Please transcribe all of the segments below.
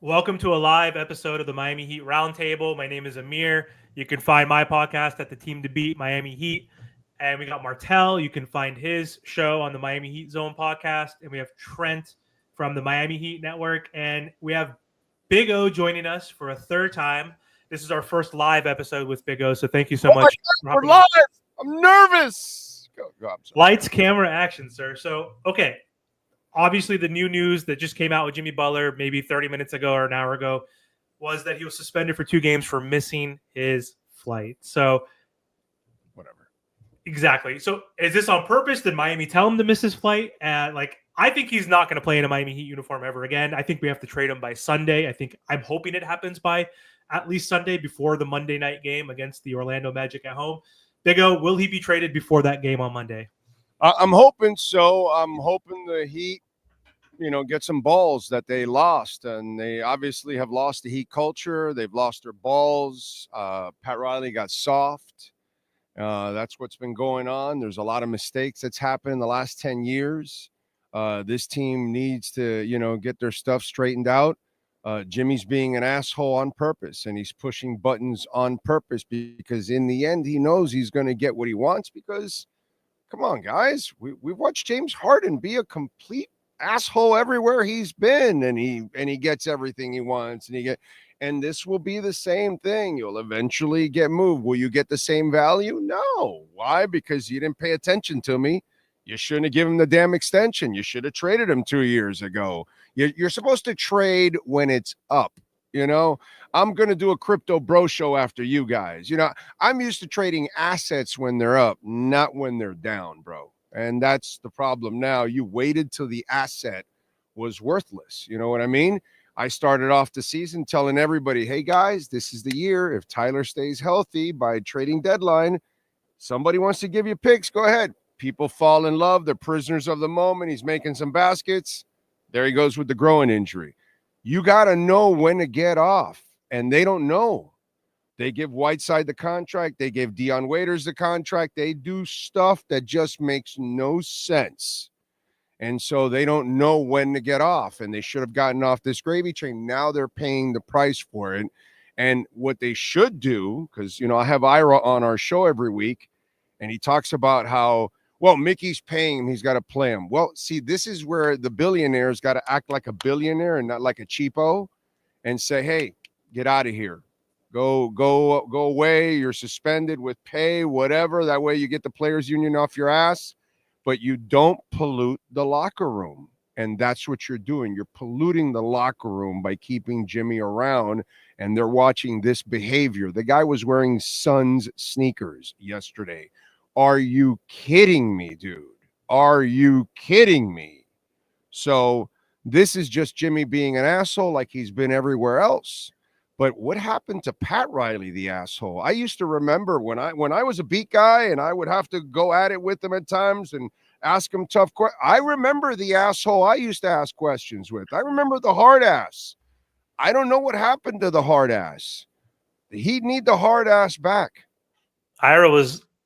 Welcome to a live episode of the Miami Heat Roundtable. My name is Amir. You can find my podcast at the Team to Beat Miami Heat. And we got Martel. You can find his show on the Miami Heat Zone podcast. And we have Trent from the Miami Heat Network. And we have Big O joining us for a third time. This is our first live episode with Big O. So thank you so Oh my much. God, we're live. I'm nervous. Go, I'm sorry. Lights, camera, action, sir. So, okay. Obviously, the new news that just came out with Jimmy Butler maybe 30 minutes ago or an hour ago was that he was suspended for 2 games for missing his flight. So, Whatever. exactly. So, is this on purpose? Did Miami tell him to miss his flight? I think he's not going to play in a Miami Heat uniform ever again. I think we have to trade him by Sunday. I'm hoping it happens by at least Sunday before the Monday night game against the Orlando Magic at home. Big O, will he be traded before that game on Monday? I'm hoping so. I'm hoping the Heat, get some balls that they lost. And they obviously have lost the Heat culture. They've lost their balls. Pat Riley got soft. That's what's been going on. There's a lot of mistakes that's happened in the last 10 years. This team needs to, get their stuff straightened out. Jimmy's being an asshole on purpose, and he's pushing buttons on purpose because in the end, he knows he's going to get what he wants because – come on, guys. We've watched James Harden be a complete asshole everywhere he's been, and he gets everything he wants, and this will be the same thing. You'll eventually get moved. Will you get the same value? No. Why? Because you didn't pay attention to me. You shouldn't have given him the damn extension. You should have traded him 2 years ago. You're supposed to trade when it's up. I'm going to do a crypto bro show after you guys. I'm used to trading assets when they're up, not when they're down, bro. And that's the problem now. You waited till the asset was worthless. You know what I mean? I started off the season telling everybody, hey, guys, this is the year. If Tyler stays healthy by trading deadline, somebody wants to give you picks, go ahead. People fall in love. They're prisoners of the moment. He's making some baskets. There he goes with the growing injury. You got to know when to get off, and they don't know. They give Whiteside the contract. They give Dion Waiters the contract. They do stuff that just makes no sense, and so they don't know when to get off, and they should have gotten off this gravy train. Now they're paying the price for it, and what they should do, because, I have Ira on our show every week, and he talks about how, well, Mickey's paying him. He's got to play him. Well, see, this is where the billionaire's got to act like a billionaire and not like a cheapo and say, hey, get out of here. Go away. You're suspended with pay, whatever. That way you get the players union off your ass, but you don't pollute the locker room. And that's what you're doing. You're polluting the locker room by keeping Jimmy around, and they're watching this behavior. The guy was wearing Suns sneakers yesterday. Are you kidding me, dude? Are you kidding me? So this is just Jimmy being an asshole like he's been everywhere else. But what happened to Pat Riley, the asshole? I used to remember when I was a beat guy and I would have to go at it with him at times and ask him tough questions. I remember the asshole I used to ask questions with. I remember the hard ass. I don't know what happened to the hard ass. He'd need the hard ass back.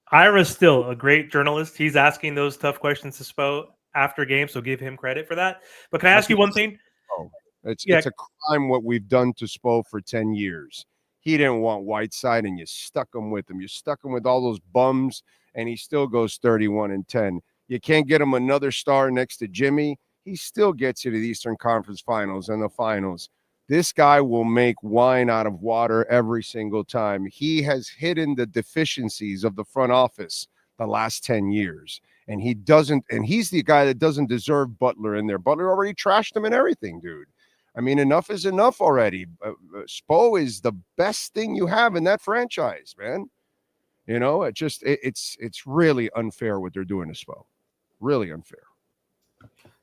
Ira's still a great journalist. He's asking those tough questions to Spo after games, so give him credit for that. But can I ask you one thing? Oh, it's a crime what we've done to Spo for 10 years. He didn't want Whiteside, and you stuck him with him. You stuck him with all those bums, and he still goes 31-10. You can't get him another star next to Jimmy. He still gets you to the Eastern Conference Finals and the finals. This guy will make wine out of water every single time. He has hidden the deficiencies of the front office the last 10 years. And he's the guy that doesn't deserve Butler in there. Butler already trashed him and everything, dude. I mean, enough is enough already. Spo is the best thing you have in that franchise, man. It's really unfair what they're doing to Spo. Really unfair.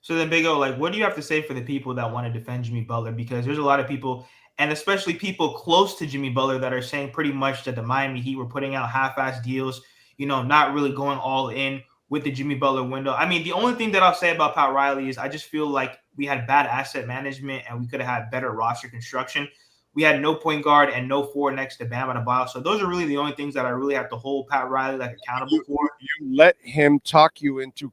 So then, Big O, what do you have to say for the people that want to defend Jimmy Butler? Because there's a lot of people, and especially people close to Jimmy Butler, that are saying pretty much that the Miami Heat were putting out half-ass deals, not really going all in with the Jimmy Butler window. I mean, the only thing that I'll say about Pat Riley is I just feel like we had bad asset management and we could have had better roster construction. We had no point guard and no forward next to Bam Adebayo. So those are really the only things that I really have to hold Pat Riley accountable for. You let him talk you into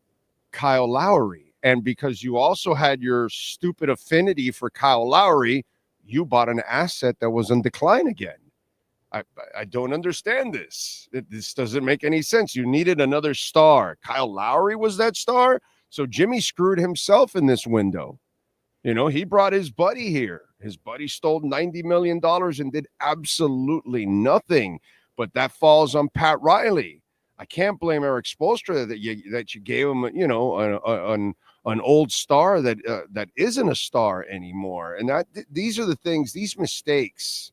Kyle Lowry. And because you also had your stupid affinity for Kyle Lowry, you bought an asset that was on decline again. I don't understand this. This doesn't make any sense. You needed another star. Kyle Lowry was that star. So Jimmy screwed himself in this window. You know, he brought his buddy here. His buddy stole $90 million and did absolutely nothing. But that falls on Pat Riley. I can't blame Eric Spoelstra that you gave him, you know, an old star that isn't a star anymore. And these are the things, these mistakes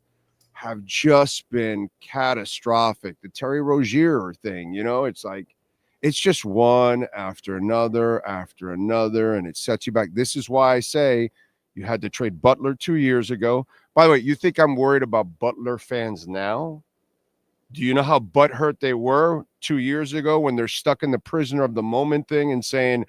have just been catastrophic. The Terry Rozier thing, you know, it's like, it's just one after another, and it sets you back. This is why I say you had to trade Butler 2 years ago. By the way, you think I'm worried about Butler fans now? Do you know how butthurt they were 2 years ago when they're stuck in the prisoner of the moment thing and saying,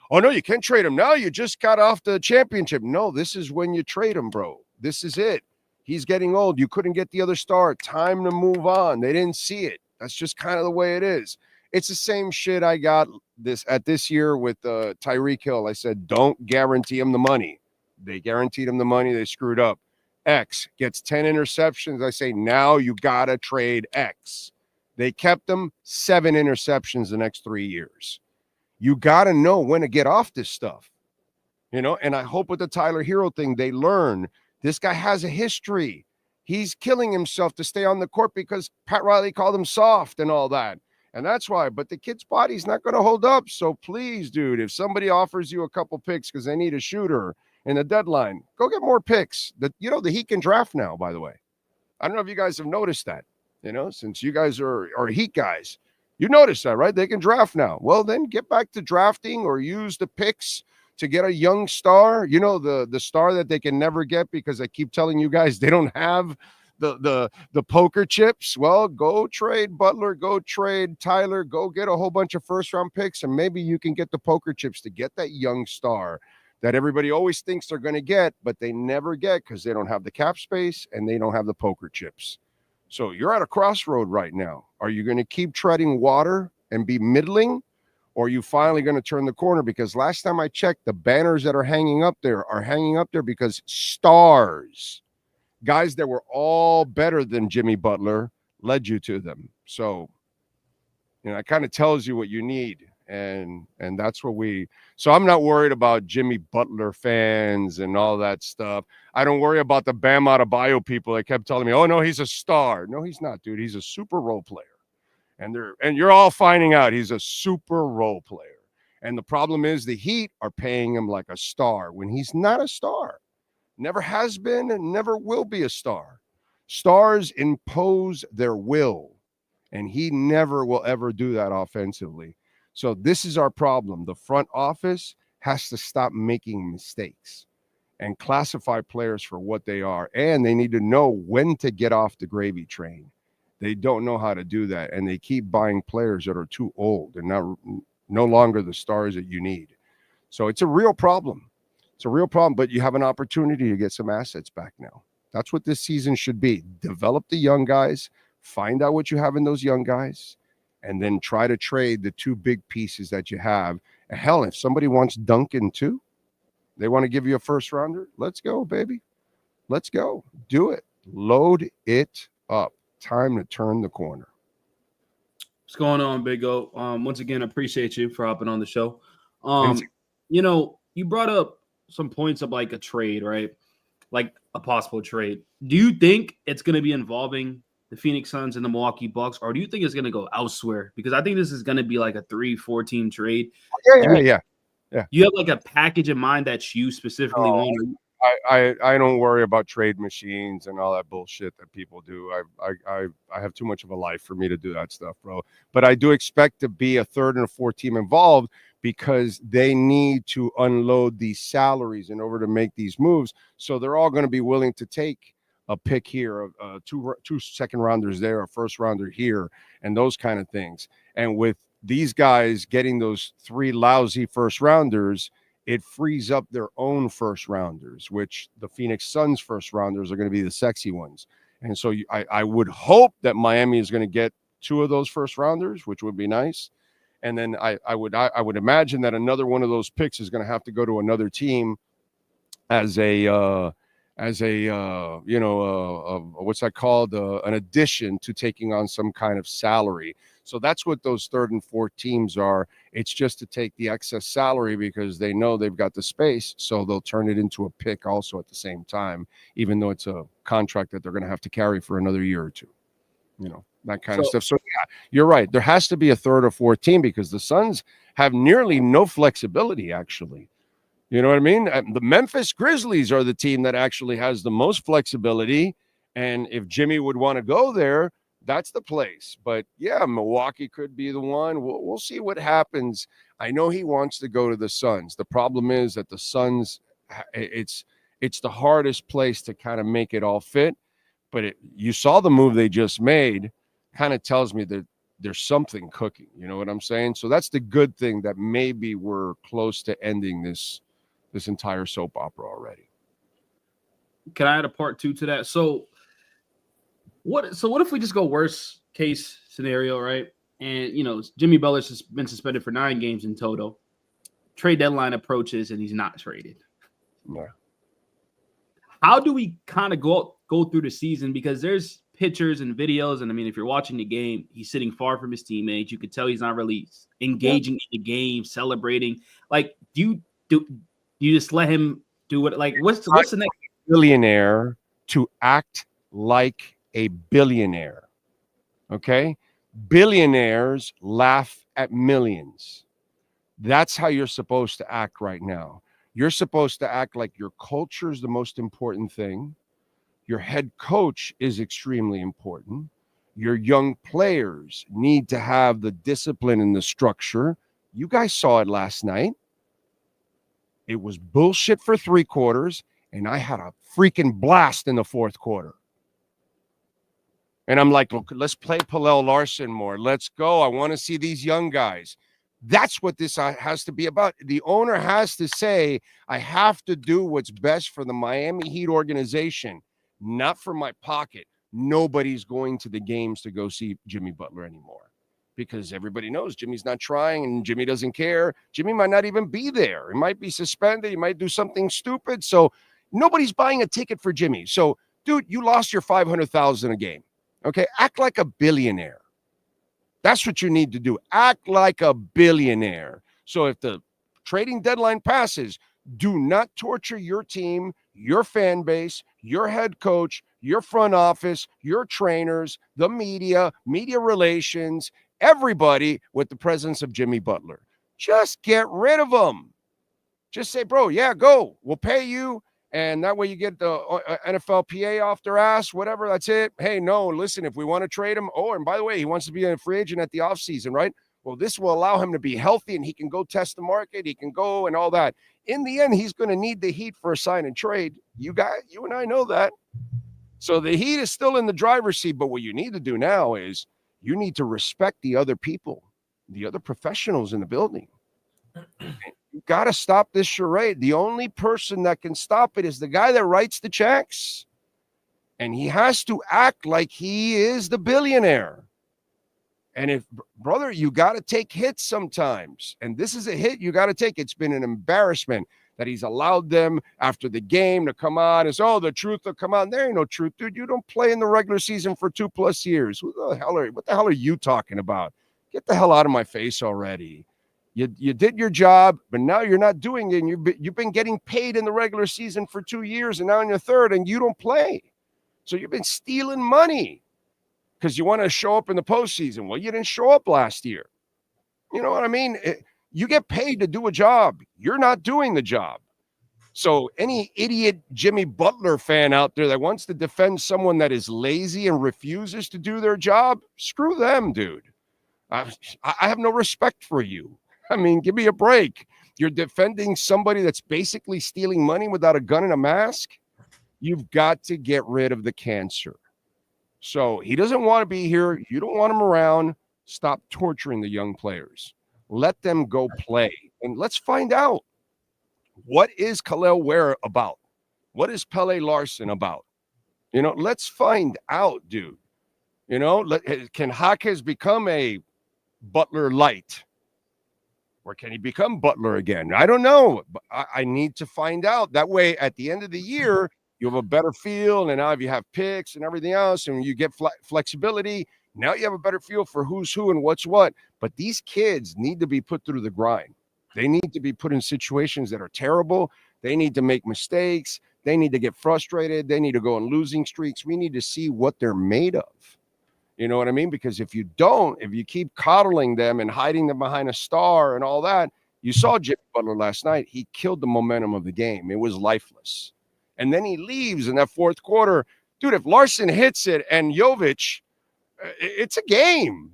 oh, no, you can't trade him now. You just got off the championship. No, this is when you trade him, bro. This is it. He's getting old. You couldn't get the other star. Time to move on. They didn't see it. That's just kind of the way it is. It's the same shit I got this year with Tyreek Hill. I said, don't guarantee him the money. They guaranteed him the money. They screwed up. X gets 10 interceptions. I say, now you got to trade X. They kept him 7 interceptions the next 3 years. You got to know when to get off this stuff. You know, and I hope with the Tyler Hero thing, they learn this guy has a history. He's killing himself to stay on the court because Pat Riley called him soft and all that. And that's why. But the kid's body's not going to hold up. So please, dude, if somebody offers you a couple picks because they need a shooter in the deadline, go get more picks. The Heat can draft now, by the way. I don't know if you guys have noticed that, you know, since you guys are Heat guys. You noticed that, right? They can draft now. Well, then get back to drafting or use the picks to get a young star, you know, the star that they can never get because I keep telling you guys they don't have the poker chips. Well, go trade Butler, go trade Tyler, go get a whole bunch of first-round picks, and maybe you can get the poker chips to get that young star that everybody always thinks they're going to get, but they never get because they don't have the cap space and they don't have the poker chips. So you're at a crossroad right now. Are you going to keep treading water and be middling? Or are you finally going to turn the corner? Because last time I checked, the banners that are hanging up there because stars, guys that were all better than Jimmy Butler, led you to them. So, you know, it kind of tells you what you need. And that's what so I'm not worried about Jimmy Butler fans and all that stuff. I don't worry about the Bam Adebayo people that kept telling me, oh, no, he's a star. No, he's not, dude. He's a super role player. And you're all finding out he's a super role player. And the problem is the Heat are paying him like a star when he's not a star. Never has been and never will be a star. Stars impose their will, and he never will ever do that offensively. So this is our problem. The front office has to stop making mistakes and classify players for what they are. And they need to know when to get off the gravy train. They don't know how to do that, and they keep buying players that are too old and no longer the stars that you need. So it's a real problem. It's a real problem, but you have an opportunity to get some assets back now. That's what this season should be. Develop the young guys, find out what you have in those young guys, and then try to trade the 2 big pieces that you have. And hell, if somebody wants Duncan too, they want to give you a first rounder, let's go, baby. Let's go. Do it. Load it up. Time to turn the corner. What's going on, Big O? Once again, I appreciate you for hopping on the show. You know, you brought up some points of like a trade, right? Like a possible trade. Do you think it's going to be involving the Phoenix Suns and the Milwaukee Bucks, or do you think it's going to go elsewhere? Because I think this is going to be like a 3-4 team trade. Yeah. You have like a package in mind that you specifically want. I don't worry about trade machines and all that bullshit that people do. I have too much of a life for me to do that stuff, bro. But I do expect to be a 3rd and a 4th team involved because they need to unload these salaries in order to make these moves. So they're all going to be willing to take a pick here, two second rounders there, a first rounder here, and those kind of things. And with these guys getting those 3 lousy first rounders, it frees up their own first rounders, which the Phoenix Suns first rounders are going to be the sexy ones. And so I would hope that Miami is going to get 2 of those first rounders, which would be nice. And then I would imagine that another one of those picks is going to have to go to another team as a as a what's that called, an addition to taking on some kind of salary. So that's what those third and fourth teams are. It's just to take the excess salary because they know they've got the space, so they'll turn it into a pick also at the same time, even though it's a contract that they're going to have to carry for another year or two. That kind of stuff. So yeah, you're right. There has to be a third or fourth team because the Suns have nearly no flexibility, actually. You know what I mean? The Memphis Grizzlies are the team that actually has the most flexibility. And if Jimmy would want to go there, that's the place. But yeah, Milwaukee could be the one. We'll see what happens. I know he wants to go to the Suns. The problem is that the Suns, it's the hardest place to kind of make it all fit. But you saw the move they just made, kind of tells me that there's something cooking. You know what I'm saying? So that's the good thing, that maybe we're close to ending this entire soap opera already. Can I add a part 2 to that? So what if we just go worst case scenario, right? And Jimmy Butler's been suspended for 9 games in total. Trade deadline approaches and he's not traded. Yeah. How do we kind of go through the season? Because there's pictures and videos, and I mean, if you're watching the game, he's sitting far from his teammates. You could tell he's not really engaging in the game, celebrating. Like, do you just let him do what? Like, what's the next billionaire to act like a billionaire? Okay, billionaires laugh at millions. That's how you're supposed to act right now. You're supposed to act like your culture is the most important thing. Your head coach is extremely important. Your young players need to have the discipline and the structure. You guys saw it last night. It was bullshit for 3 quarters, and I had a freaking blast in the 4th quarter. And I'm like, look, let's play Pallel Larson more. Let's go. I want to see these young guys. That's what this has to be about. The owner has to say, I have to do what's best for the Miami Heat organization, not for my pocket. Nobody's going to the games to go see Jimmy Butler anymore because everybody knows Jimmy's not trying and Jimmy doesn't care. Jimmy might not even be there. He might be suspended. He might do something stupid. So nobody's buying a ticket for Jimmy. So, dude, you lost your $500,000 a game. Okay, act like a billionaire. That's what you need to do. Act like a billionaire. So if the trading deadline passes, do not torture your team, your fan base, your head coach, your front office, your trainers, the media relations, everybody with the presence of Jimmy Butler. Just get rid of them. Just say, bro, yeah, go. We'll pay you. And that way you get the NFLPA off their ass, whatever, that's it. Hey, no, listen, if we want to trade him, and by the way, he wants to be a free agent at the offseason, right? Well, this will allow him to be healthy and he can go test the market. He can go and all that. In the end, he's going to need the Heat for a sign and trade. You and I know that. So the Heat is still in the driver's seat, but what you need to do now is you need to respect the other people, the other professionals in the building. You got to stop this charade. The only person that can stop it is the guy that writes the checks. And he has to act like he is the billionaire. And if, brother, you got to take hits sometimes. And this is a hit you got to take. It's been an embarrassment that he's allowed them after the game to come on and say, the truth will come out. There ain't no truth, dude. You don't play in the regular season for 2+ years. What the hell are you talking about? Get the hell out of my face already. You did your job, but now you're not doing it. And you've been getting paid in the regular season for 2 years, and now in your 3rd, and you don't play. So you've been stealing money because you want to show up in the postseason. Well, you didn't show up last year. You know what I mean? You get paid to do a job. You're not doing the job. So any idiot Jimmy Butler fan out there that wants to defend someone that is lazy and refuses to do their job, screw them, dude. I have no respect for you. I mean, give me a break. You're defending somebody that's basically stealing money without a gun and a mask. You've got to get rid of the cancer. So he doesn't want to be here. You don't want him around. Stop torturing the young players. Let them go play. And let's find out, what is Khalil Ware about? What is Pele Larson about? Let's find out, dude. Can Jaquez become a Butler light? Or can he become Butler again? I don't know. But I need to find out. That way, at the end of the year, You have a better feel, and now if you have picks and everything else, and you get flexibility, now you have a better feel for who's who and what's what. But these kids need to be put through the grind. They need to be put in situations that are terrible. They need to make mistakes. They need to get frustrated. They need to go on losing streaks. We need to see what they're made of. You know what I mean? Because if you don't, if you keep coddling them and hiding them behind a star and all that, you saw Jimmy Butler last night. He killed the momentum of the game. It was lifeless. And then he leaves in that fourth quarter. Dude, if Larson hits it and Jovic, it's a game.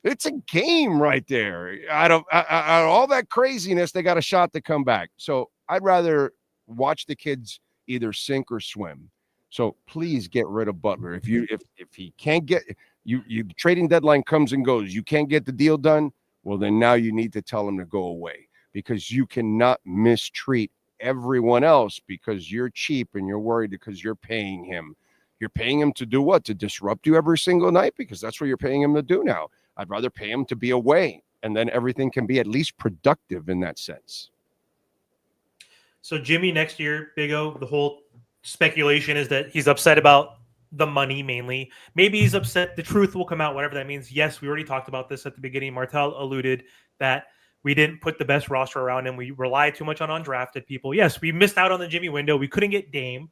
It's a game right there. Out of all that craziness, they got a shot to come back. So I'd rather watch the kids either sink or swim. So please get rid of Butler. If he can't get you trading deadline comes and goes, you can't get the deal done. Well, then now you need to tell him to go away, because you cannot mistreat everyone else because you're cheap and you're worried because you're paying him. You're paying him to do what? To disrupt you every single night, because that's what you're paying him to do now. I'd rather pay him to be away, and then everything can be at least productive in that sense. So Jimmy next year, Big O, the whole speculation is that he's upset about the money mainly. Maybe he's upset. The truth will come out, whatever that means. Yes, we already talked about this at the beginning. Martel alluded that we didn't put the best roster around him. We relied too much on undrafted people. Yes, we missed out on the Jimmy window. We couldn't get Dame.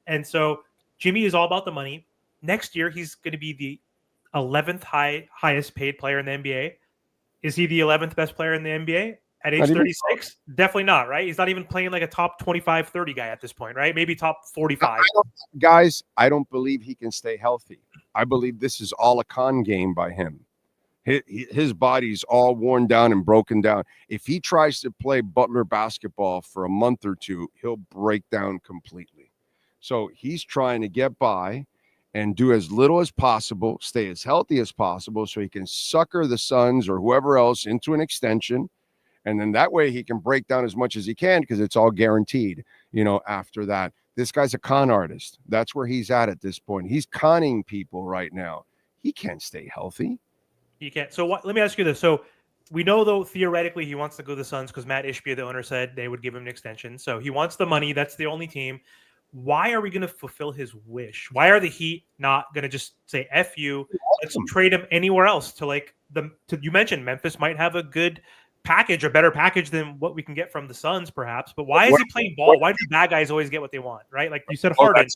And so Jimmy is all about the money. Next year, he's going to be the 11th highest paid player in the NBA. Is he the 11th best player in the NBA at age 36? Definitely not, right? He's not even playing like a top 25, 30 guy at this point, right? Maybe top 45. Guys, I don't believe he can stay healthy. I believe this is all a con game by him. His body's all worn down and broken down. If he tries to play Butler basketball for a month or two, he'll break down completely. So he's trying to get by and do as little as possible, stay as healthy as possible, so he can sucker the Suns or whoever else into an extension. And then that way he can break down as much as he can, because it's all guaranteed, after that. This guy's a con artist. That's where he's at this point. He's conning people right now. He can't stay healthy. He can't. So let me ask you this. So we know, though, theoretically he wants to go to the Suns because Matt Ishbia, the owner, said they would give him an extension. So he wants the money. That's the only team. Why are we going to fulfill his wish? Why are the Heat not going to just say, F you, let's trade him anywhere else you mentioned Memphis might have a good package, a better package than what we can get from the Suns, perhaps. But why is he playing ball? Why do the bad guys always get what they want, right? Like you said, Harden.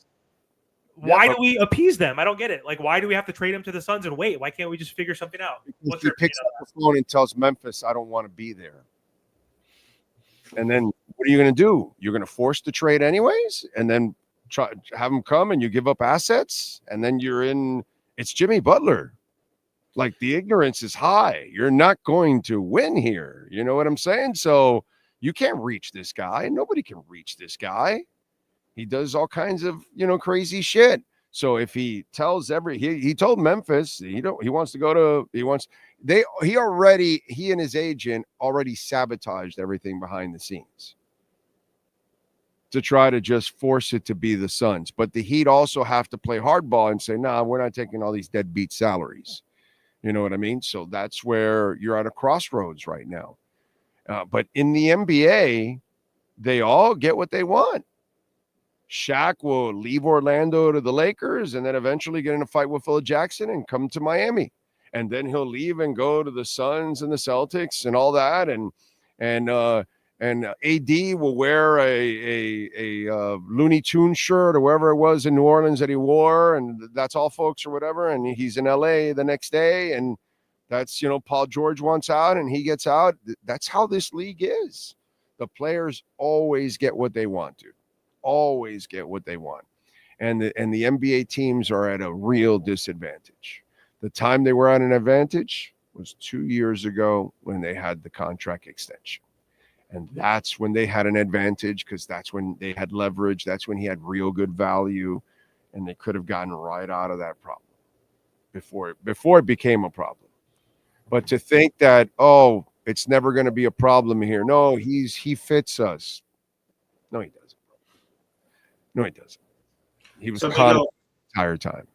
Why do we appease them? I don't get it. Like, why do we have to trade him to the Suns and wait? Why can't we just figure something out? He picks up the phone and tells Memphis, I don't want to be there. And then what are you going to do? You're going to force the trade anyways, and then have him come and you give up assets, and then it's Jimmy Butler. Like, the ignorance is high. You're not going to win here. You know what I'm saying? So you can't reach this guy. Nobody can reach this guy. He does all kinds of, crazy shit. So if he tells he told Memphis, he wants to go to, he and his agent already sabotaged everything behind the scenes to try to just force it to be the Suns. But the Heat also have to play hardball and say, nah, we're not taking all these deadbeat salaries. You know what I mean? So that's where you're at a crossroads right now. But in the NBA, they all get what they want. Shaq will leave Orlando to the Lakers and then eventually get in a fight with Phil Jackson and come to Miami. And then he'll leave and go to the Suns and the Celtics and all that. And AD will wear a Looney Tunes shirt or wherever it was in New Orleans that he wore. And that's all, folks, or whatever. And he's in LA the next day. And that's, Paul George wants out and he gets out. That's how this league is. The players always get what they want, dude. Always get what they want. And the NBA teams are at a real disadvantage. The time they were at an advantage was 2 years ago when they had the contract extension. And that's when they had an advantage, because that's when they had leverage. That's when he had real good value, and they could have gotten right out of that problem before it became a problem. But to think that, it's never going to be a problem here. No, he fits us. No, he doesn't. No, he doesn't. He was caught the entire time.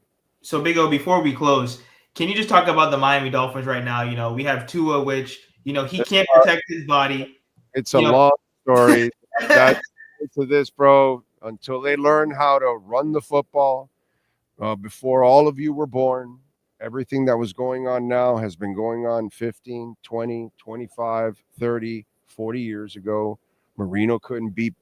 So, Big O, before we close, can you just talk about the Miami Dolphins right now? We have Tua, which, he can't protect his body. It's a long story. That's to this, bro. until they learn how to run the football. Before all of you were born, everything that was going on now has been going on 15, 20, 25, 30, 40 years ago. Marino couldn't beat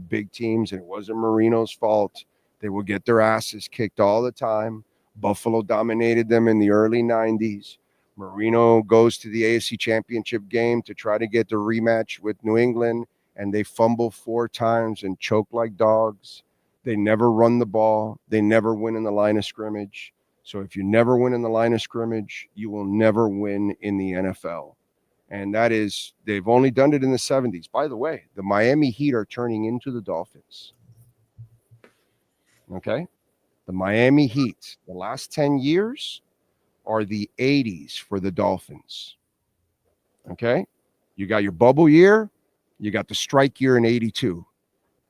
big teams, and it wasn't Marino's fault. They would get their asses kicked all the time. Buffalo dominated them in the early 90s. Marino goes to the AFC Championship game to try to get the rematch with New England, and they fumble 4 times and choke like dogs. They never run the ball. They never win in the line of scrimmage. So if you never win in the line of scrimmage, you will never win in the NFL. And that is, they've only done it in the 70s. By the way, the Miami Heat are turning into the Dolphins. Okay? The Miami Heat, the last 10 years are the 80s for the Dolphins. Okay? You got your bubble year, you got the strike year in 82.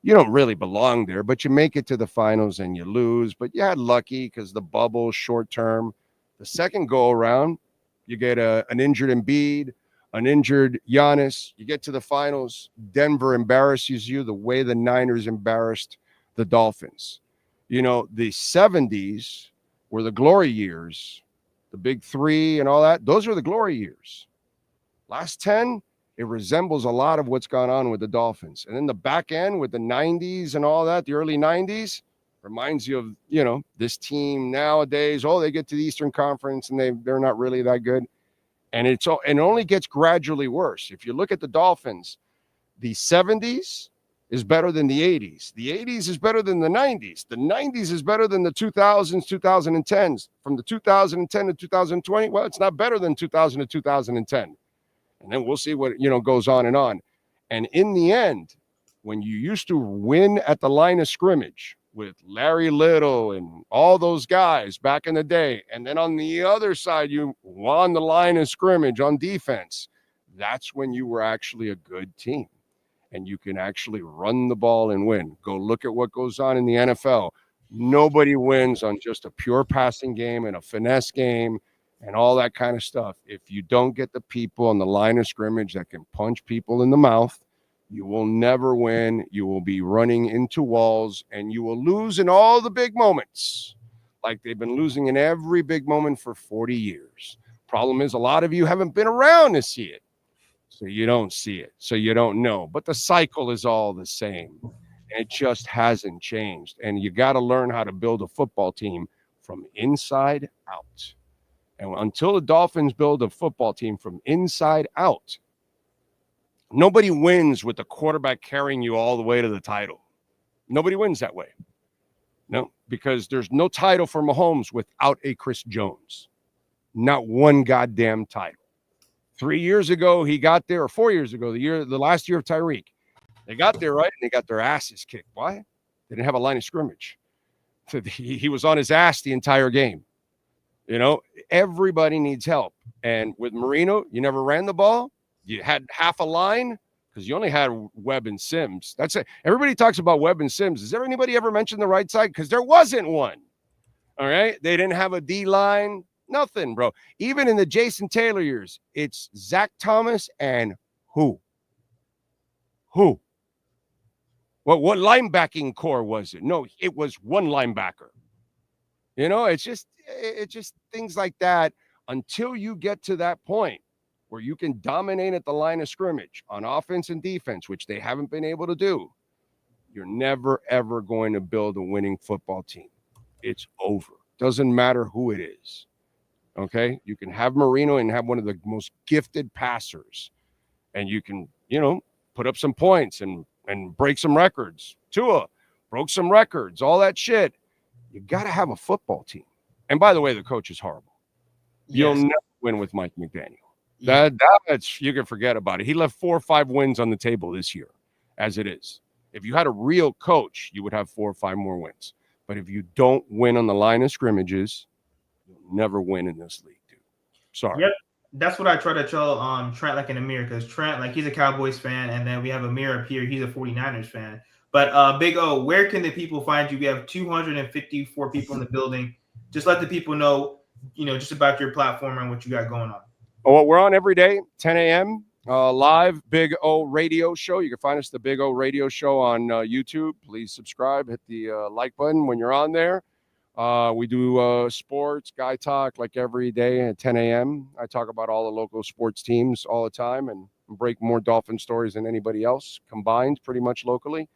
You don't really belong there, but you make it to the finals and you lose. But you had lucky because the bubble short term. The second go around, you get an injured Embiid, an injured Giannis. You get to the finals. Denver embarrasses you the way the Niners embarrassed the Dolphins. You know, the 70s were the glory years, the big 3 and all that. Those are the glory years. Last 10, it resembles a lot of what's gone on with the Dolphins. And then the back end with the 90s and all that, the early 90s, reminds you of, you know, this team nowadays. Oh, they get to the Eastern Conference and they're not really that good. And it only gets gradually worse. If you look at the Dolphins, the 70s is better than the 80s. The 80s is better than the 90s. The 90s is better than the 2000s, 2010s. From the 2010 to 2020, well, it's not better than 2000 to 2010. And then we'll see what, goes on and on. And in the end, when you used to win at the line of scrimmage with Larry Little and all those guys back in the day, and then on the other side, you won the line of scrimmage on defense, that's when you were actually a good team. And you can actually run the ball and win. Go look at what goes on in the NFL. Nobody wins on just a pure passing game and a finesse game and all that kind of stuff. If you don't get the people on the line of scrimmage that can punch people in the mouth, you will never win. You will be running into walls, and you will lose in all the big moments, like they've been losing in every big moment for 40 years. Problem is, a lot of you haven't been around to see it. So you don't see it. So you don't know. But the cycle is all the same. And it just hasn't changed. And you got to learn how to build a football team from inside out. And until the Dolphins build a football team from inside out, nobody wins with the quarterback carrying you all the way to the title. Nobody wins that way. No, because there's no title for Mahomes without a Chris Jones. Not one goddamn title. 3 years ago, he got there, or 4 years ago, the last year of Tyreek. They got there, right? And they got their asses kicked. Why? They didn't have a line of scrimmage. He was on his ass the entire game. Everybody needs help. And with Marino, you never ran the ball. You had half a line because you only had Webb and Sims. That's it. Everybody talks about Webb and Sims. Has there anybody ever mentioned the right side? Because there wasn't one. All right? They didn't have a D line. Nothing, bro. Even in the Jason Taylor years, it's Zach Thomas and who? What linebacking core was it? No, it was one linebacker. It's just things like that. Until you get to that point where you can dominate at the line of scrimmage on offense and defense, which they haven't been able to do, you're never, ever going to build a winning football team. It's over. Doesn't matter who it is. Okay, you can have Marino and have one of the most gifted passers, and you can, put up some points and break some records. Tua broke some records, all that shit. You got to have a football team. And by the way, the coach is horrible. Yes. You'll never win with Mike McDaniel. Yeah. That's you can forget about it. He left 4 or 5 wins on the table this year, as it is. If you had a real coach, you would have 4 or 5 more wins. But if you don't win on the line of scrimmages, you'll never win in this league, dude. Sorry. Yep. That's what I try to tell Trent, like in Amir, because Trent, like, he's a Cowboys fan, and then we have Amir up here. He's a 49ers fan. But Big O, where can the people find you? We have 254 people in the building. Just let the people know, just about your platform and what you got going on. Well, we're on every day, 10 a.m. live Big O Radio Show. You can find us the Big O Radio Show on YouTube. Please subscribe. Hit the like button when you're on there. We do sports, guy talk like every day at 10 a.m. I talk about all the local sports teams all the time and break more Dolphin stories than anybody else combined pretty much locally.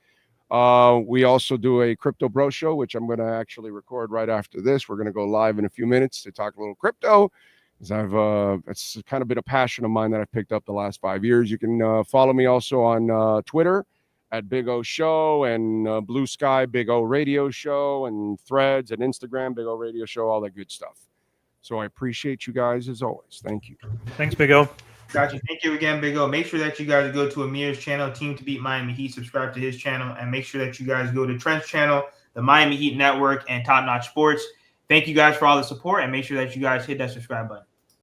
We also do a Crypto Bro Show, which I'm going to actually record right after this. We're going to go live in a few minutes to talk a little crypto. Because it's kind of been a passion of mine that I've picked up the last 5 years. You can follow me also on Twitter at Big O Show and Blue Sky Big O Radio Show and Threads and Instagram Big O Radio Show, all that good stuff. So I appreciate you guys as always. Thank you. Thanks, Big O. Gotcha. Thank you again, Big O. Make sure that you guys go to Amir's channel, Team to Beat Miami Heat. Subscribe to his channel, and make sure that you guys go to Trent's channel, the Miami Heat Network, and Top Notch Sports. Thank you guys for all the support, and make sure that you guys hit that subscribe button.